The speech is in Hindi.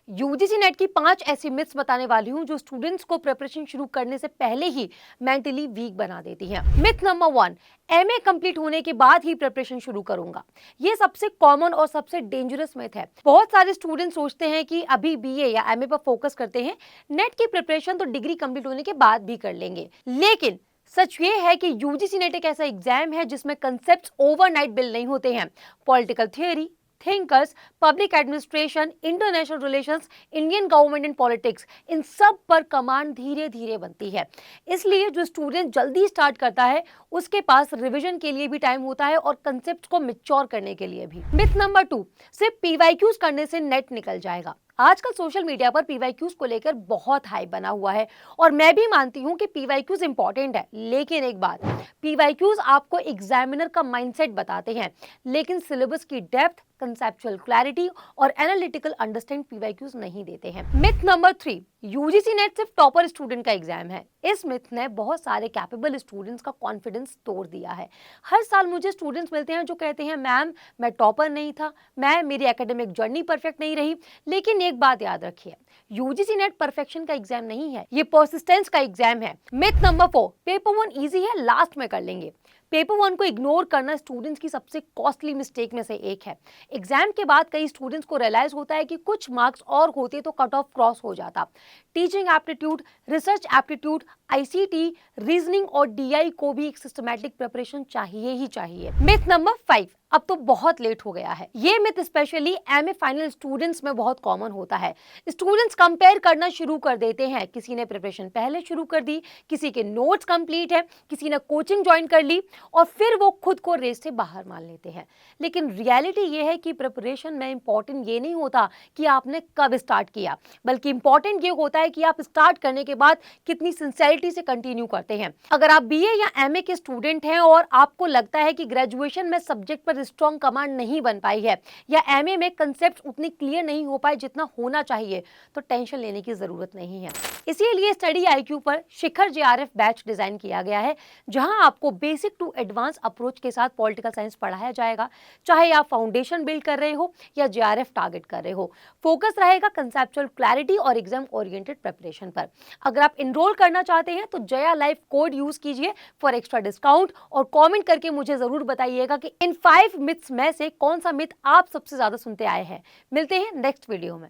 यूजीसी नेट की 5 ऐसी मिथ्स बताने वाली हूं जो स्टूडेंट्स को प्रिपरेशन शुरू करने से पहले ही मेंटली वीक बना देती हैं। मिथ नंबर 1, एमए कंप्लीट होने के बाद ही प्रिपरेशन शुरू करूंगा। ये सबसे कॉमन और सबसे डेंजरस मिथ है। बहुत सारे स्टूडेंट सोचते हैं कि अभी बीए या एमए पर फोकस करते हैं, नेट की प्रिपरेशन तो डिग्री कंप्लीट होने के बाद भी कर लेंगे। लेकिन सच ये है कि यूजीसी नेट एक ऐसा एग्जाम है जिसमें कंसेप्ट ओवरनाइट बिल्ड नहीं होते हैं। Political theory, thinkers, public administration, international relations, Indian government and politics, इन सब पर कमांड धीरे धीरे बनती है। इसलिए जो स्टूडेंट जल्दी स्टार्ट करता है उसके पास रिवीजन के लिए भी टाइम होता है और कंसेप्ट को मैच्योर करने के लिए भी। मिथ नंबर 2, सिर्फ पीवाईक्यूज करने से नेट निकल जाएगा। आजकल सोशल मीडिया पर पीवाईक्यूज को लेकर बहुत हाइप बना हुआ है और मैं भी मानती हूं कि पीवाईक्यूज इंपॉर्टेंट है। लेकिन एक बात, पीवाईक्यूज आपको एग्जामिनर का माइंडसेट बताते हैं, लेकिन सिलेबस की डेप्थ, कंसेप्चुअल क्लैरिटी और एनालिटिकल अंडरस्टैंड पीवाईक्यूज नहीं देते हैं। मिथ नंबर 3, यूजीसी नेट सिर्फ टॉपर स्टूडेंट का एग्जाम है। इस मिथ ने बहुत सारे कैपेबल स्टूडेंट्स का कॉन्फिडेंस तोड़ दिया है। हर साल मुझे स्टूडेंट्स मिलते हैं जो कहते हैं मैम मैं टॉपर नहीं था, मेरी एकेडमिक जर्नी परफेक्ट नहीं रही। लेकिन एक बात याद रखिए, यूजीसी नेट परफेक्शन का एग्जाम नहीं है, ये परसिस्टेंस का एग्जाम है। मिथ नंबर 4, पेपर 1 इजी है, लास्ट में कर लेंगे। पेपर 1 को इग्नोर करना स्टूडेंट्स की सबसे कॉस्टली मिस्टेक में से एक है। एग्जाम के बाद कई स्टूडेंट्स को रियलाइज होता है कि कुछ मार्क्स और होते तो कट ऑफ क्रॉस हो जाता। Teaching aptitude, research aptitude, ICT, reasoning और डीआई को भी एक सिस्टमैटिक प्रिपरेशन चाहिए ही चाहिए। मिथ नंबर 5, अब तो बहुत लेट हो गया है। ये myth specially MA final students में बहुत कॉमन होता है। स्टूडेंट्स कंपेयर करना शुरू कर देते हैं, किसी ने प्रिपरेशन पहले शुरू कर दी, किसी के नोट्स कंप्लीट है, किसी ने कोचिंग ज्वाइन कर ली और फिर वो खुद को रेस से बाहर मान लेते हैं। लेकिन रियलिटी ये है कि प्रिपरेशन में इंपॉर्टेंट ये नहीं होता कि आपने कब स्टार्ट किया, बल्कि इंपॉर्टेंट ये होता है कि आप स्टार्ट करने के बाद कितनी सिंसेरिटी से कंटिन्यू करते हैं। अगर आप बीए या एमए के स्टूडेंट हैं और आपको लगता है कि ग्रेजुएशन में सब्जेक्ट पर स्ट्रॉन्ग कमांड नहीं बन पाई है या एमए में कंसेप्ट उतनी क्लियर नहीं हो पाए जितना होना चाहिए, तो टेंशन लेने की जरूरत नहीं है। इसीलिए स्टडी आईक्यू पर शिखर जेआरएफ बैच डिजाइन किया गया है, जहां आपको बेसिक टू एडवांस अप्रोच के साथ पॉलिटिकल साइंस पढ़ाया जाएगा। चाहे आप फाउंडेशन बिल्ड कर रहे हो या जेआरएफ टारगेट कर रहे हो, फोकस रहेगा कंसेप्चुअल क्लैरिटी और एग्जाम ओरिएंटेड प्रिपरेशन पर। अगर आप इनरोल करना चाहते हैं तो जया लाइफ कोड यूज कीजिए फॉर एक्स्ट्रा डिस्काउंट और कमेंट करके मुझे जरूर बताइएगा कि इन 5 मिथ्स में से कौन सा मिथ आप सबसे ज्यादा सुनते आए हैं। मिलते हैं नेक्स्ट वीडियो में।